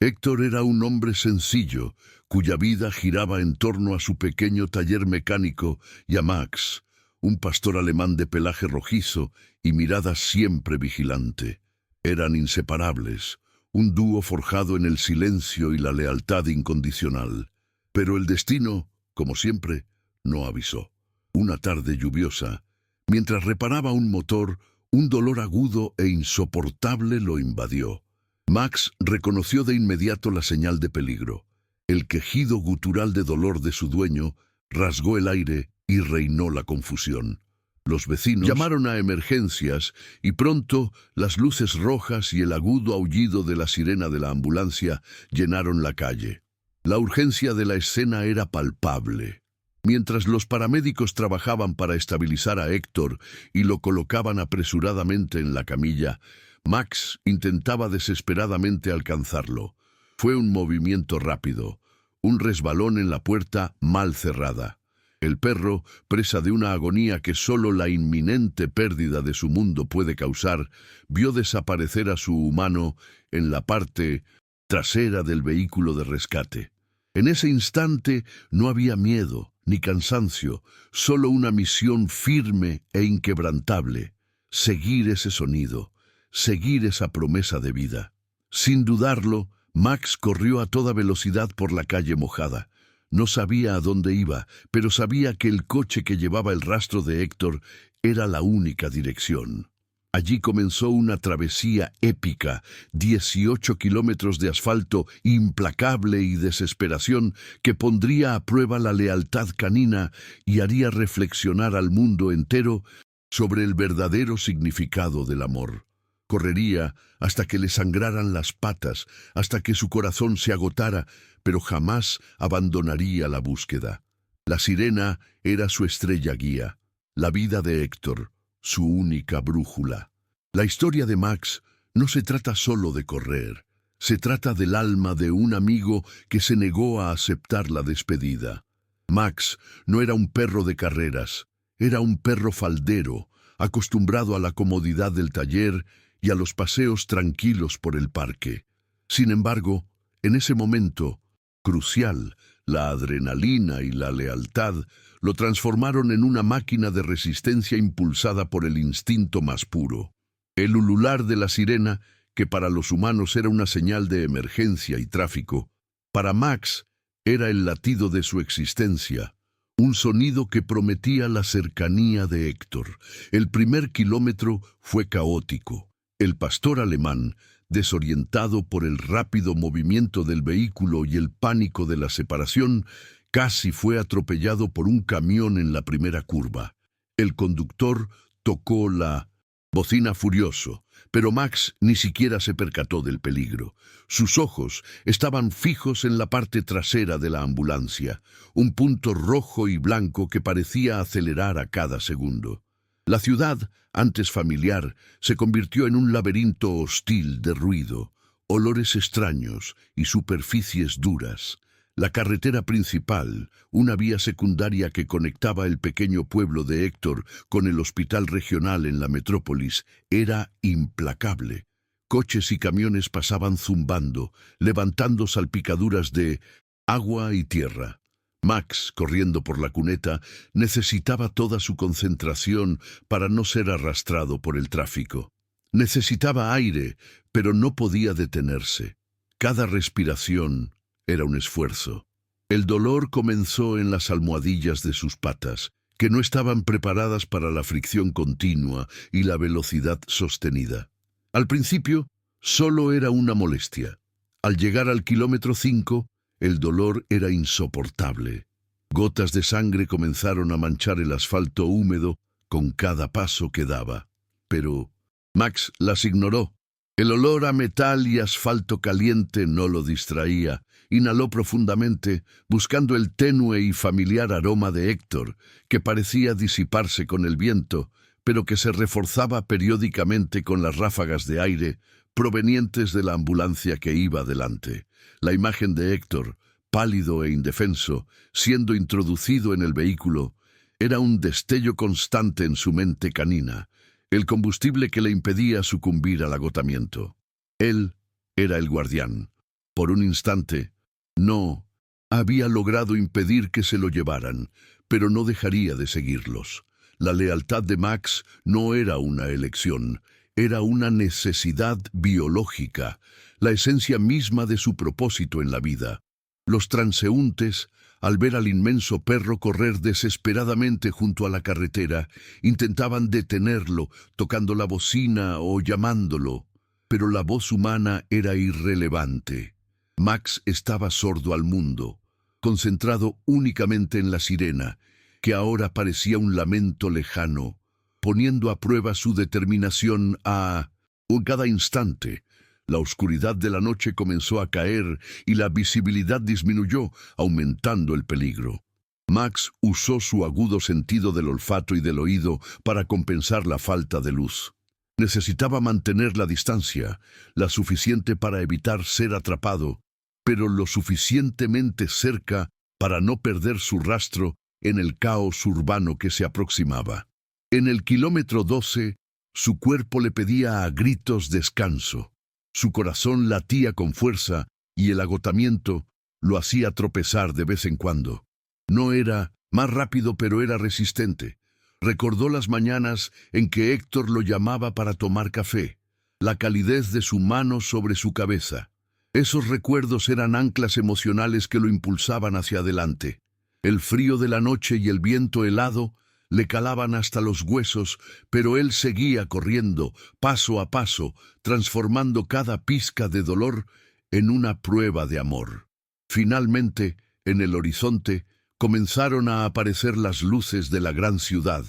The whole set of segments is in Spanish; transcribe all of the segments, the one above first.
Héctor era un hombre sencillo, cuya vida giraba en torno a su pequeño taller mecánico y a Max, un pastor alemán de pelaje rojizo y mirada siempre vigilante. Eran inseparables, un dúo forjado en el silencio y la lealtad incondicional. Pero el destino, como siempre, no avisó. Una tarde lluviosa, mientras reparaba un motor, un dolor agudo e insoportable lo invadió. Max reconoció de inmediato la señal de peligro. El quejido gutural de dolor de su dueño rasgó el aire y reinó la confusión. Los vecinos llamaron a emergencias y pronto las luces rojas y el agudo aullido de la sirena de la ambulancia llenaron la calle. La urgencia de la escena era palpable. Mientras los paramédicos trabajaban para estabilizar a Héctor y lo colocaban apresuradamente en la camilla, Max intentaba desesperadamente alcanzarlo. Fue un movimiento rápido, un resbalón en la puerta mal cerrada. El perro, presa de una agonía que solo la inminente pérdida de su mundo puede causar, vio desaparecer a su humano en la parte trasera del vehículo de rescate. En ese instante no había miedo ni cansancio, solo una misión firme e inquebrantable: seguir ese sonido, seguir esa promesa de vida. Sin dudarlo, Max corrió a toda velocidad por la calle mojada. No sabía a dónde iba, pero sabía que el coche que llevaba el rastro de Héctor era la única dirección. Allí comenzó una travesía épica, 18 kilómetros de asfalto implacable y desesperación que pondría a prueba la lealtad canina y haría reflexionar al mundo entero sobre el verdadero significado del amor. Correría hasta que le sangraran las patas, hasta que su corazón se agotara, pero jamás abandonaría la búsqueda. La sirena era su estrella guía, la vida de Héctor, su única brújula. La historia de Max no se trata solo de correr, se trata del alma de un amigo que se negó a aceptar la despedida. Max no era un perro de carreras, era un perro faldero, acostumbrado a la comodidad del taller y a los paseos tranquilos por el parque. Sin embargo, en ese momento crucial, la adrenalina y la lealtad lo transformaron en una máquina de resistencia impulsada por el instinto más puro. El ulular de la sirena, que para los humanos era una señal de emergencia y tráfico, para Max era el latido de su existencia, un sonido que prometía la cercanía de Héctor. El primer kilómetro fue caótico. El pastor alemán, desorientado por el rápido movimiento del vehículo y el pánico de la separación, casi fue atropellado por un camión en la primera curva. El conductor tocó la bocina furioso, pero Max ni siquiera se percató del peligro. Sus ojos estaban fijos en la parte trasera de la ambulancia, un punto rojo y blanco que parecía acelerar a cada segundo. La ciudad, antes familiar, se convirtió en un laberinto hostil de ruido, olores extraños y superficies duras. La carretera principal, una vía secundaria que conectaba el pequeño pueblo de Héctor con el hospital regional en la metrópolis, era implacable. Coches y camiones pasaban zumbando, levantando salpicaduras de agua y tierra. Max, corriendo por la cuneta, necesitaba toda su concentración para no ser arrastrado por el tráfico. Necesitaba aire, pero no podía detenerse. Cada respiración era un esfuerzo. El dolor comenzó en las almohadillas de sus patas, que no estaban preparadas para la fricción continua y la velocidad sostenida. Al principio, solo era una molestia. Al llegar al kilómetro 5, el dolor era insoportable. Gotas de sangre comenzaron a manchar el asfalto húmedo con cada paso que daba. Pero Max las ignoró. El olor a metal y asfalto caliente no lo distraía. Inhaló profundamente, buscando el tenue y familiar aroma de Héctor, que parecía disiparse con el viento, pero que se reforzaba periódicamente con las ráfagas de aire provenientes de la ambulancia que iba delante. La imagen de Héctor, pálido e indefenso, siendo introducido en el vehículo, era un destello constante en su mente canina, el combustible que le impedía sucumbir al agotamiento. Él era el guardián, Por un instante, no había logrado impedir que se lo llevaran, pero no dejaría de seguirlos. La lealtad de Max no era una elección, era una necesidad biológica, la esencia misma de su propósito en la vida. Los transeúntes, al ver al inmenso perro correr desesperadamente junto a la carretera, intentaban detenerlo, tocando la bocina o llamándolo, pero la voz humana era irrelevante. Max estaba sordo al mundo, concentrado únicamente en la sirena, que ahora parecía un lamento lejano, poniendo a prueba su determinación en cada instante. La oscuridad de la noche comenzó a caer y la visibilidad disminuyó, aumentando el peligro. Max usó su agudo sentido del olfato y del oído para compensar la falta de luz. Necesitaba mantener la distancia, la suficiente para evitar ser atrapado, pero lo suficientemente cerca para no perder su rastro en el caos urbano que se aproximaba. En el kilómetro 12, su cuerpo le pedía a gritos descanso. Su corazón latía con fuerza y el agotamiento lo hacía tropezar de vez en cuando. No era más rápido, pero era resistente. Recordó las mañanas en que Héctor lo llamaba para tomar café, la calidez de su mano sobre su cabeza. Esos recuerdos eran anclas emocionales que lo impulsaban hacia adelante. El frío de la noche y el viento helado le calaban hasta los huesos, pero él seguía corriendo, paso a paso, transformando cada pizca de dolor en una prueba de amor. Finalmente, en el horizonte, comenzaron a aparecer las luces de la gran ciudad,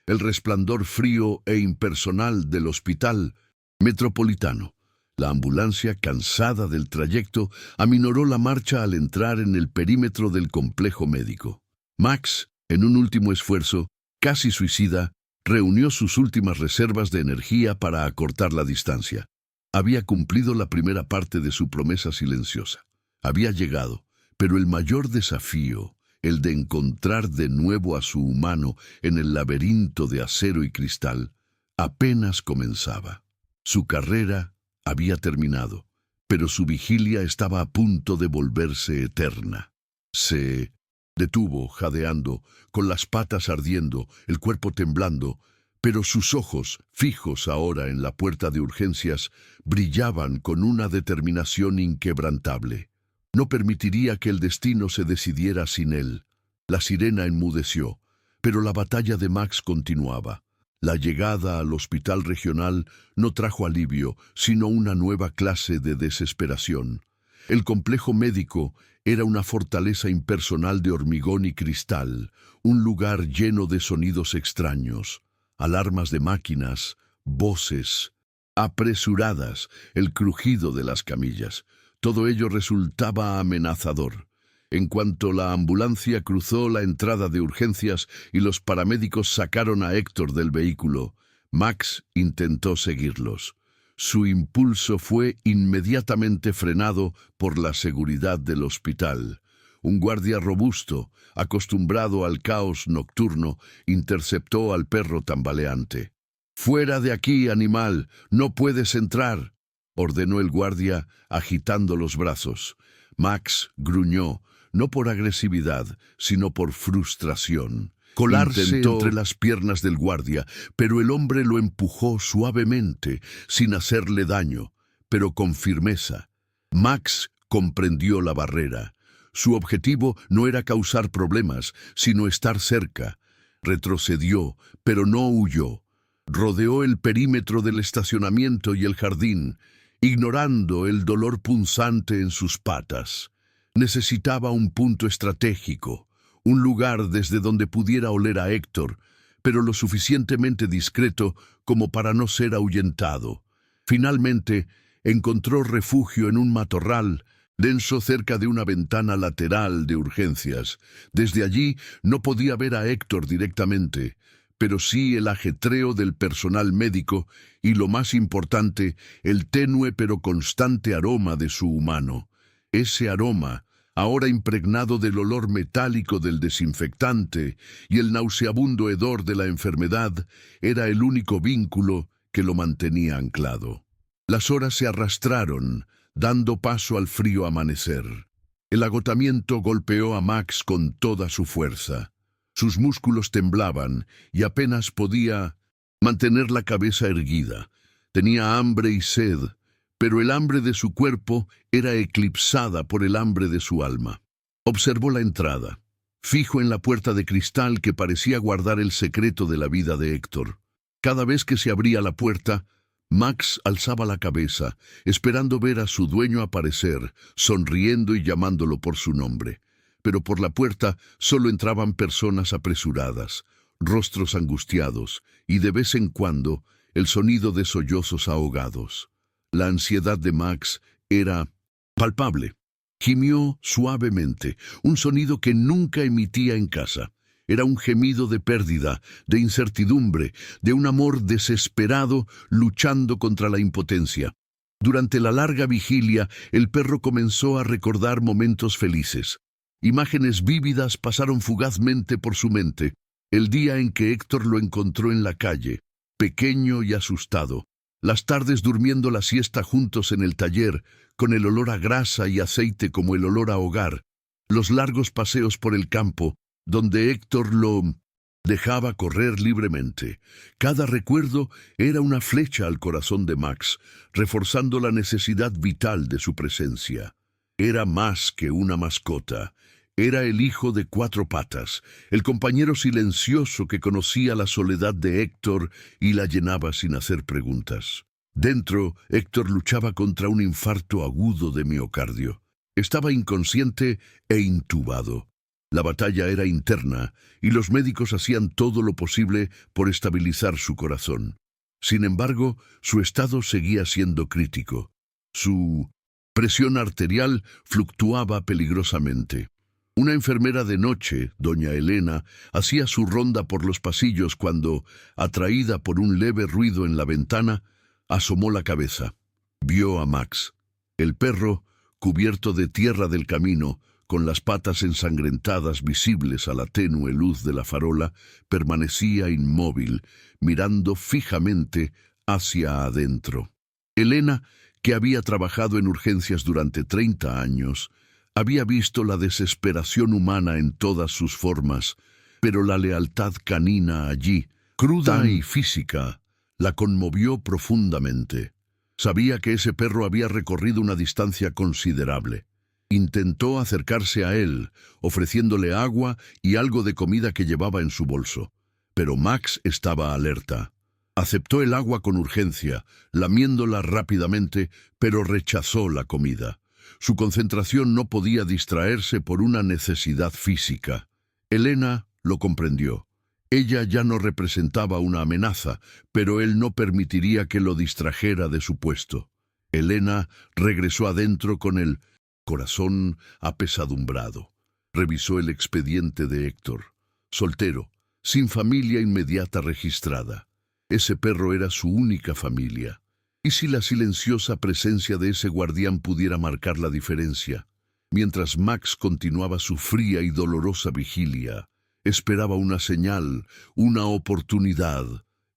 el resplandor frío e impersonal del hospital metropolitano. La ambulancia, cansada del trayecto, aminoró la marcha al entrar en el perímetro del complejo médico. Max, en un último esfuerzo, casi suicida, reunió sus últimas reservas de energía para acortar la distancia. Había cumplido la primera parte de su promesa silenciosa. Había llegado, pero el mayor desafío, el de encontrar de nuevo a su humano en el laberinto de acero y cristal, apenas comenzaba. Su carrera había terminado, pero su vigilia estaba a punto de volverse eterna. Se detuvo, jadeando, con las patas ardiendo, el cuerpo temblando, pero sus ojos, fijos ahora en la puerta de urgencias, brillaban con una determinación inquebrantable. No permitiría que el destino se decidiera sin él. La sirena enmudeció, pero la batalla de Max continuaba. La llegada al hospital regional no trajo alivio, sino una nueva clase de desesperación. El complejo médico era una fortaleza impersonal de hormigón y cristal, un lugar lleno de sonidos extraños, alarmas de máquinas, voces apresuradas, el crujido de las camillas. Todo ello resultaba amenazador. En cuanto la ambulancia cruzó la entrada de urgencias y los paramédicos sacaron a Héctor del vehículo, Max intentó seguirlos. Su impulso fue inmediatamente frenado por la seguridad del hospital. Un guardia robusto, acostumbrado al caos nocturno, interceptó al perro tambaleante. «¡Fuera de aquí, animal! ¡No puedes entrar!», ordenó el guardia, agitando los brazos. Max gruñó, no por agresividad, sino por frustración. Colarse entre las piernas del guardia, pero el hombre lo empujó suavemente, sin hacerle daño, pero con firmeza. Max comprendió la barrera. Su objetivo no era causar problemas, sino estar cerca. Retrocedió, pero no huyó. Rodeó el perímetro del estacionamiento y el jardín, ignorando el dolor punzante en sus patas. Necesitaba un punto estratégico, un lugar desde donde pudiera oler a Héctor, pero lo suficientemente discreto como para no ser ahuyentado. Finalmente, encontró refugio en un matorral denso cerca de una ventana lateral de urgencias. Desde allí no podía ver a Héctor directamente, pero sí el ajetreo del personal médico y, lo más importante, el tenue pero constante aroma de su humano. Ese aroma, ahora impregnado del olor metálico del desinfectante y el nauseabundo hedor de la enfermedad, era el único vínculo que lo mantenía anclado. Las horas se arrastraron, dando paso al frío amanecer. El agotamiento golpeó a Max con toda su fuerza. Sus músculos temblaban y apenas podía mantener la cabeza erguida. Tenía hambre y sed, pero el hambre de su cuerpo era eclipsada por el hambre de su alma. Observó la entrada, fijo en la puerta de cristal que parecía guardar el secreto de la vida de Héctor. Cada vez que se abría la puerta, Max alzaba la cabeza, esperando ver a su dueño aparecer, sonriendo y llamándolo por su nombre. Pero por la puerta solo entraban personas apresuradas, rostros angustiados, y de vez en cuando el sonido de sollozos ahogados. La ansiedad de Max era palpable. Gimió suavemente, un sonido que nunca emitía en casa. Era un gemido de pérdida, de incertidumbre, de un amor desesperado luchando contra la impotencia. Durante la larga vigilia, el perro comenzó a recordar momentos felices. Imágenes vívidas pasaron fugazmente por su mente. El día en que Héctor lo encontró en la calle, pequeño y asustado. Las tardes durmiendo la siesta juntos en el taller, con el olor a grasa y aceite como el olor a hogar. Los largos paseos por el campo, donde Héctor lo dejaba correr libremente. Cada recuerdo era una flecha al corazón de Max, reforzando la necesidad vital de su presencia. Era más que una mascota. Era el hijo de cuatro patas, el compañero silencioso que conocía la soledad de Héctor y la llenaba sin hacer preguntas. Dentro, Héctor luchaba contra un infarto agudo de miocardio. Estaba inconsciente e intubado. La batalla era interna y los médicos hacían todo lo posible por estabilizar su corazón. Sin embargo, su estado seguía siendo crítico. Su presión arterial fluctuaba peligrosamente. Una enfermera de noche, doña Elena, hacía su ronda por los pasillos cuando, atraída por un leve ruido en la ventana, asomó la cabeza. Vio a Max. El perro, cubierto de tierra del camino, con las patas ensangrentadas visibles a la tenue luz de la farola, permanecía inmóvil, mirando fijamente hacia adentro. Elena, que había trabajado en urgencias durante 30 años, había visto la desesperación humana en todas sus formas, pero la lealtad canina allí, cruda y física, la conmovió profundamente. Sabía que ese perro había recorrido una distancia considerable. Intentó acercarse a él, ofreciéndole agua y algo de comida que llevaba en su bolso. Pero Max estaba alerta. Aceptó el agua con urgencia, lamiéndola rápidamente, pero rechazó la comida. Su concentración no podía distraerse por una necesidad física. Elena lo comprendió. Ella ya no representaba una amenaza, pero él no permitiría que lo distrajera de su puesto. Elena regresó adentro con el corazón apesadumbrado. Revisó el expediente de Héctor. Soltero, sin familia inmediata registrada. Ese perro era su única familia. ¿Y si la silenciosa presencia de ese guardián pudiera marcar la diferencia? Mientras Max continuaba su fría y dolorosa vigilia, esperaba una señal, una oportunidad.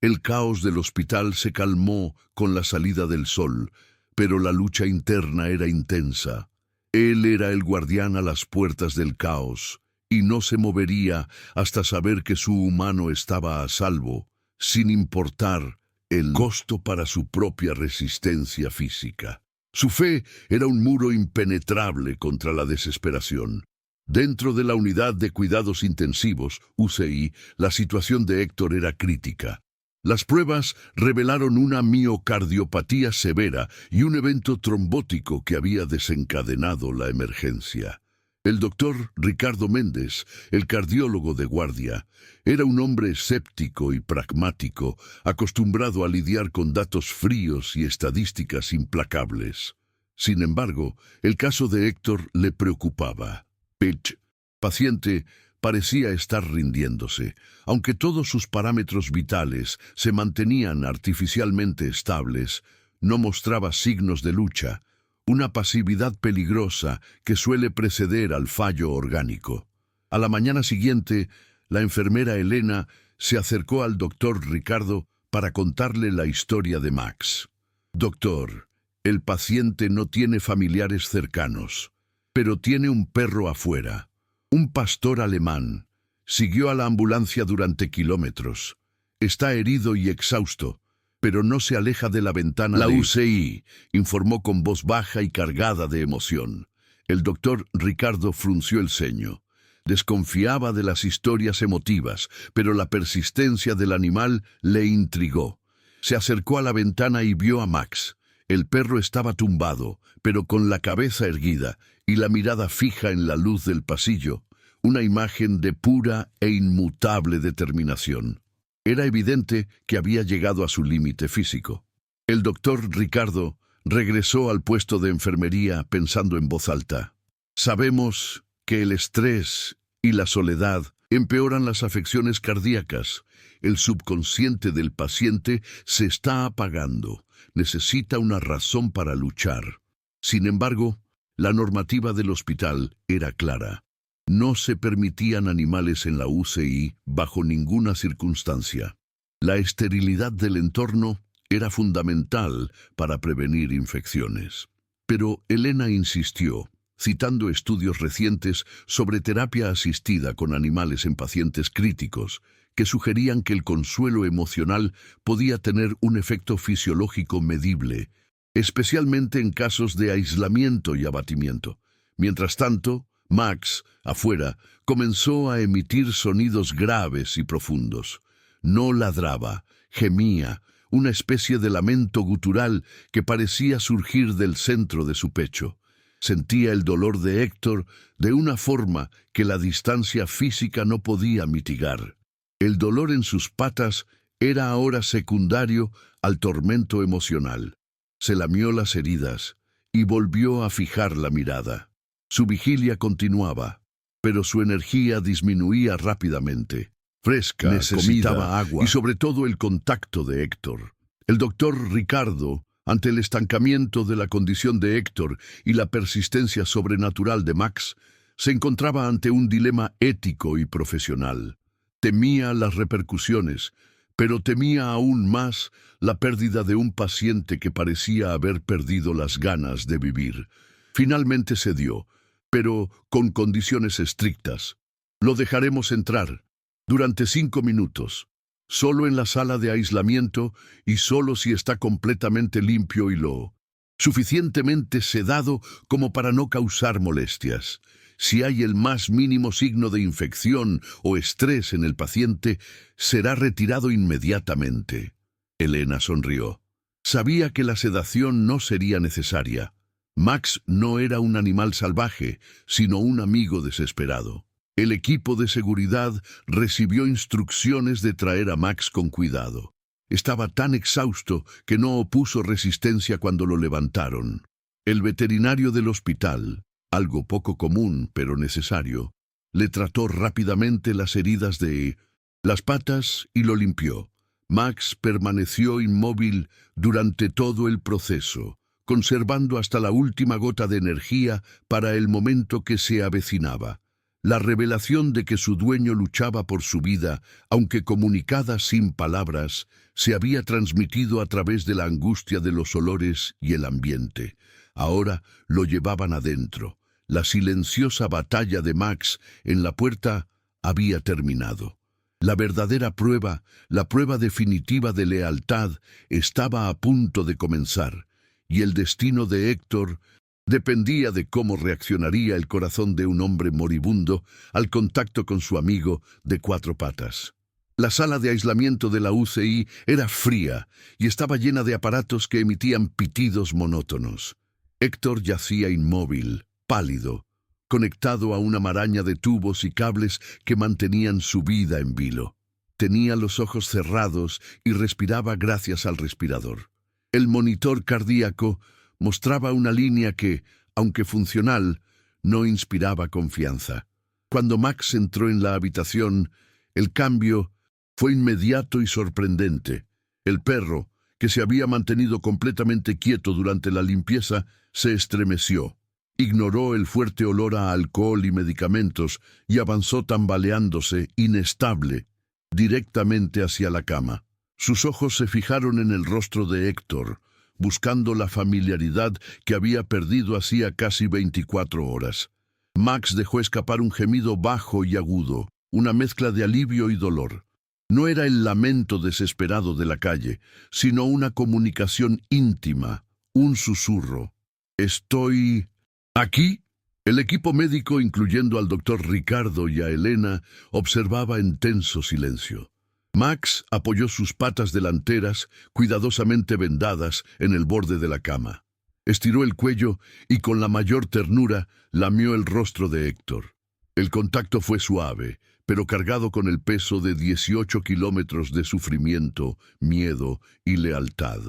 El caos del hospital se calmó con la salida del sol, pero la lucha interna era intensa. Él era el guardián a las puertas del caos, y no se movería hasta saber que su humano estaba a salvo, sin importar el costo para su propia resistencia física. Su fe era un muro impenetrable contra la desesperación. Dentro de la unidad de cuidados intensivos, UCI, la situación de Héctor era crítica. Las pruebas revelaron una miocardiopatía severa y un evento trombótico que había desencadenado la emergencia. El doctor Ricardo Méndez, el cardiólogo de guardia, era un hombre escéptico y pragmático, acostumbrado a lidiar con datos fríos y estadísticas implacables. Sin embargo, el caso de Héctor le preocupaba. Pitch, paciente, parecía estar rindiéndose. Aunque todos sus parámetros vitales se mantenían artificialmente estables, no mostraba signos de lucha, una pasividad peligrosa que suele preceder al fallo orgánico. A la mañana siguiente, la enfermera Elena se acercó al doctor Ricardo para contarle la historia de Max. «Doctor, El paciente no tiene familiares cercanos, pero tiene un perro afuera. Un pastor alemán. Siguió a la ambulancia durante kilómetros. Está herido y exhausto, pero no se aleja de la ventana. La UCI informó con voz baja y cargada de emoción. El doctor Ricardo frunció el ceño. Desconfiaba de las historias emotivas, pero la persistencia del animal le intrigó. Se acercó a la ventana y vio a Max. El perro estaba tumbado, pero con la cabeza erguida y la mirada fija en la luz del pasillo, una imagen de pura e inmutable determinación. Era evidente que había llegado a su límite físico. El doctor Ricardo regresó al puesto de enfermería pensando en voz alta. Sabemos que el estrés y la soledad empeoran las afecciones cardíacas. El subconsciente del paciente se está apagando. Necesita una razón para luchar. Sin embargo, la normativa del hospital era clara. No se permitían animales en la UCI bajo ninguna circunstancia. La esterilidad del entorno era fundamental para prevenir infecciones. Pero Elena insistió, citando estudios recientes sobre terapia asistida con animales en pacientes críticos, que sugerían que el consuelo emocional podía tener un efecto fisiológico medible, especialmente en casos de aislamiento y abatimiento. Mientras tanto, Max, afuera, comenzó a emitir sonidos graves y profundos. No ladraba, gemía, una especie de lamento gutural que parecía surgir del centro de su pecho. Sentía el dolor de Héctor de una forma que la distancia física no podía mitigar. El dolor en sus patas era ahora secundario al tormento emocional. Se lamió las heridas y volvió a fijar la mirada. Su vigilia continuaba, pero su energía disminuía rápidamente. Fresca, necesitaba comida, agua y sobre todo el contacto de Héctor. El doctor Ricardo, ante el estancamiento de la condición de Héctor y la persistencia sobrenatural de Max, se encontraba ante un dilema ético y profesional. Temía las repercusiones, pero temía aún más la pérdida de un paciente que parecía haber perdido las ganas de vivir. Finalmente cedió, pero con condiciones estrictas. Lo dejaremos entrar durante 5 minutos, solo en la sala de aislamiento y solo si está completamente limpio y lo suficientemente sedado como para no causar molestias. Si hay el más mínimo signo de infección o estrés en el paciente, será retirado inmediatamente. Elena sonrió. Sabía que la sedación no sería necesaria. Max no era un animal salvaje, sino un amigo desesperado. El equipo de seguridad recibió instrucciones de traer a Max con cuidado. Estaba tan exhausto que no opuso resistencia cuando lo levantaron. El veterinario del hospital, algo poco común pero necesario, le trató rápidamente las heridas de las patas y lo limpió. Max permaneció inmóvil durante todo el proceso, conservando hasta la última gota de energía para el momento que se avecinaba. La revelación de que su dueño luchaba por su vida, aunque comunicada sin palabras, se había transmitido a través de la angustia de los olores y el ambiente. Ahora lo llevaban adentro. La silenciosa batalla de Max en la puerta había terminado. La verdadera prueba, la prueba definitiva de lealtad, estaba a punto de comenzar, y el destino de Héctor dependía de cómo reaccionaría el corazón de un hombre moribundo al contacto con su amigo de 4 patas. La sala de aislamiento de la UCI era fría y estaba llena de aparatos que emitían pitidos monótonos. Héctor yacía inmóvil, pálido, conectado a una maraña de tubos y cables que mantenían su vida en vilo. Tenía los ojos cerrados y respiraba gracias al respirador. El monitor cardíaco mostraba una línea que, aunque funcional, no inspiraba confianza. Cuando Max entró en la habitación, el cambio fue inmediato y sorprendente. El perro, que se había mantenido completamente quieto durante la limpieza, se estremeció. Ignoró el fuerte olor a alcohol y medicamentos y avanzó tambaleándose, inestable, directamente hacia la cama. Sus ojos se fijaron en el rostro de Héctor, buscando la familiaridad que había perdido hacía casi 24 horas. Max dejó escapar un gemido bajo y agudo, una mezcla de alivio y dolor. No era el lamento desesperado de la calle, sino una comunicación íntima, un susurro. «¿Estoy aquí?» El equipo médico, incluyendo al doctor Ricardo y a Elena, observaba en tenso silencio. Max apoyó sus patas delanteras, cuidadosamente vendadas, en el borde de la cama. Estiró el cuello y con la mayor ternura lamió el rostro de Héctor. El contacto fue suave, pero cargado con el peso de 18 kilómetros de sufrimiento, miedo y lealtad.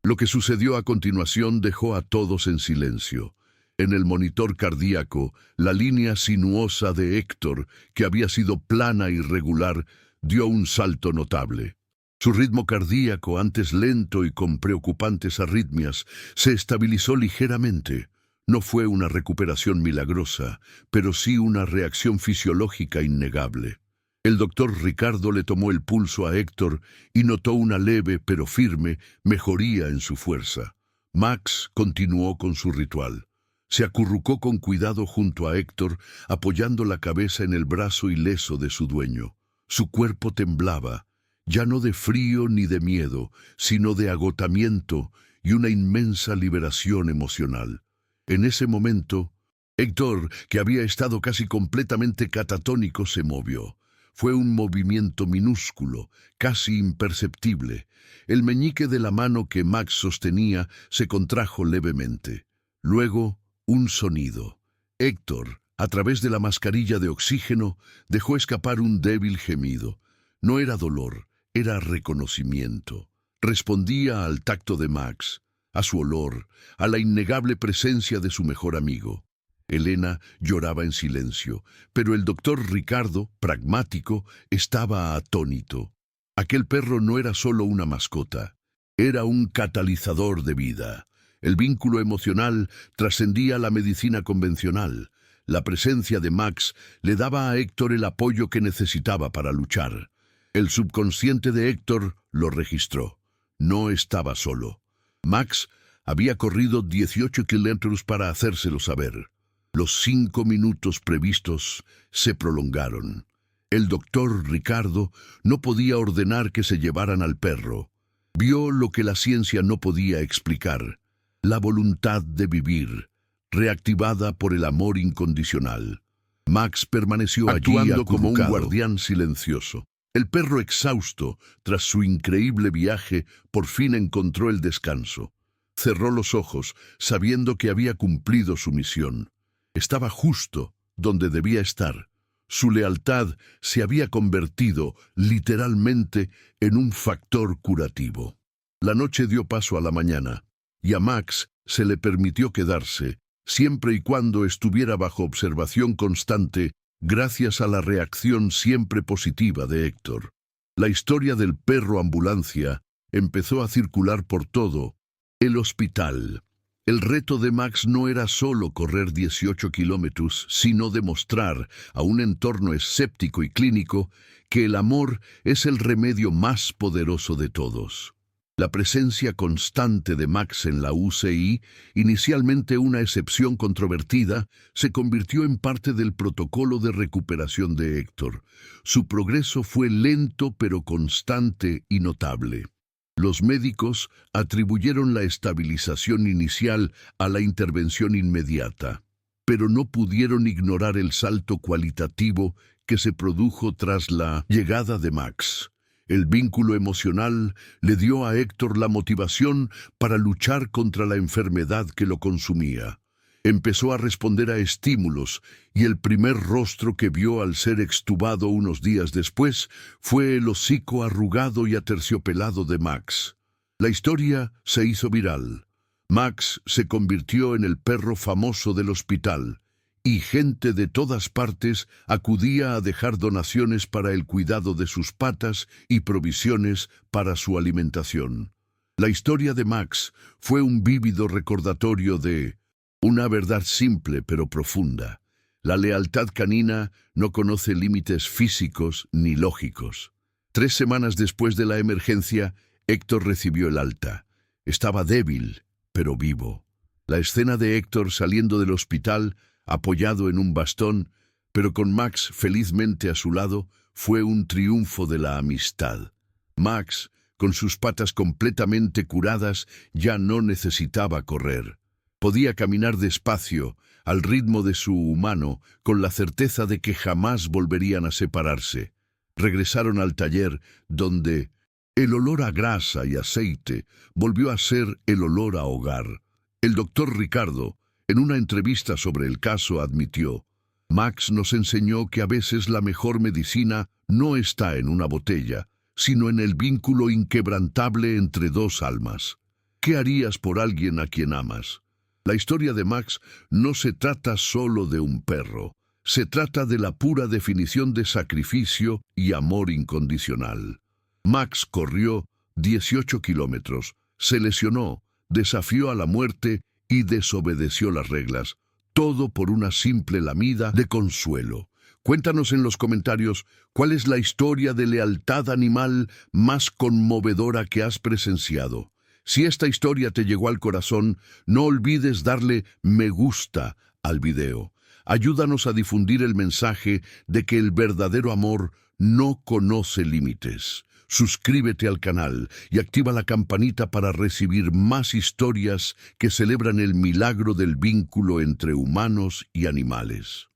Lo que sucedió a continuación dejó a todos en silencio. En el monitor cardíaco, la línea sinuosa de Héctor, que había sido plana y regular, dio un salto notable. Su ritmo cardíaco, antes lento y con preocupantes arritmias, se estabilizó ligeramente. No fue una recuperación milagrosa, pero sí una reacción fisiológica innegable. El doctor Ricardo le tomó el pulso a Héctor y notó una leve pero firme mejoría en su fuerza. Max continuó con su ritual. Se acurrucó con cuidado junto a Héctor, apoyando la cabeza en el brazo ileso de su dueño. Su cuerpo temblaba, ya no de frío ni de miedo, sino de agotamiento y una inmensa liberación emocional. En ese momento, Héctor, que había estado casi completamente catatónico, se movió. Fue un movimiento minúsculo, casi imperceptible. El meñique de la mano que Max sostenía se contrajo levemente. Luego, un sonido. Héctor, a través de la mascarilla de oxígeno, dejó escapar un débil gemido. No era dolor, era reconocimiento. Respondía al tacto de Max, a su olor, a la innegable presencia de su mejor amigo. Elena lloraba en silencio, pero el doctor Ricardo, pragmático, estaba atónito. Aquel perro no era solo una mascota, era un catalizador de vida. El vínculo emocional trascendía la medicina convencional. La presencia de Max le daba a Héctor el apoyo que necesitaba para luchar. El subconsciente de Héctor lo registró. No estaba solo. Max había corrido 18 kilómetros para hacérselo saber. Los 5 minutos previstos se prolongaron. El doctor Ricardo no podía ordenar que se llevaran al perro. Vio lo que la ciencia no podía explicar. La voluntad de vivir, reactivada por el amor incondicional. Max permaneció actuando como un guardián silencioso. El perro, exhausto tras su increíble viaje, por fin encontró el descanso. Cerró los ojos, sabiendo que había cumplido su misión. Estaba justo donde debía estar. Su lealtad se había convertido, literalmente, en un factor curativo. La noche dio paso a la mañana, y a Max se le permitió quedarse, siempre y cuando estuviera bajo observación constante, gracias a la reacción siempre positiva de Héctor. La historia del perro ambulancia empezó a circular por todo el hospital. El reto de Max no era solo correr 18 kilómetros, sino demostrar a un entorno escéptico y clínico que el amor es el remedio más poderoso de todos. La presencia constante de Max en la UCI, inicialmente una excepción controvertida, se convirtió en parte del protocolo de recuperación de Héctor. Su progreso fue lento pero constante y notable. Los médicos atribuyeron la estabilización inicial a la intervención inmediata, pero no pudieron ignorar el salto cualitativo que se produjo tras la llegada de Max. El vínculo emocional le dio a Héctor la motivación para luchar contra la enfermedad que lo consumía. Empezó a responder a estímulos y el primer rostro que vio al ser extubado unos días después fue el hocico arrugado y aterciopelado de Max. La historia se hizo viral. Max se convirtió en el perro famoso del hospital, y gente de todas partes acudía a dejar donaciones para el cuidado de sus patas y provisiones para su alimentación. La historia de Max fue un vívido recordatorio de una verdad simple pero profunda. La lealtad canina no conoce límites físicos ni lógicos. 3 semanas después de la emergencia, Héctor recibió el alta. Estaba débil, pero vivo. La escena de Héctor saliendo del hospital, apoyado en un bastón, pero con Max felizmente a su lado, fue un triunfo de la amistad. Max, con sus patas completamente curadas, ya no necesitaba correr. Podía caminar despacio, al ritmo de su humano, con la certeza de que jamás volverían a separarse. Regresaron al taller, donde el olor a grasa y aceite volvió a ser el olor a hogar. El doctor Ricardo, en una entrevista sobre el caso, admitió: Max nos enseñó que a veces la mejor medicina no está en una botella, sino en el vínculo inquebrantable entre dos almas. ¿Qué harías por alguien a quien amas? La historia de Max no se trata solo de un perro, se trata de la pura definición de sacrificio y amor incondicional. Max corrió 18 kilómetros, se lesionó, desafió a la muerte y desobedeció las reglas, todo por una simple lamida de consuelo. Cuéntanos en los comentarios cuál es la historia de lealtad animal más conmovedora que has presenciado. Si esta historia te llegó al corazón, no olvides darle me gusta al video. Ayúdanos a difundir el mensaje de que el verdadero amor no conoce límites. Suscríbete al canal y activa la campanita para recibir más historias que celebran el milagro del vínculo entre humanos y animales.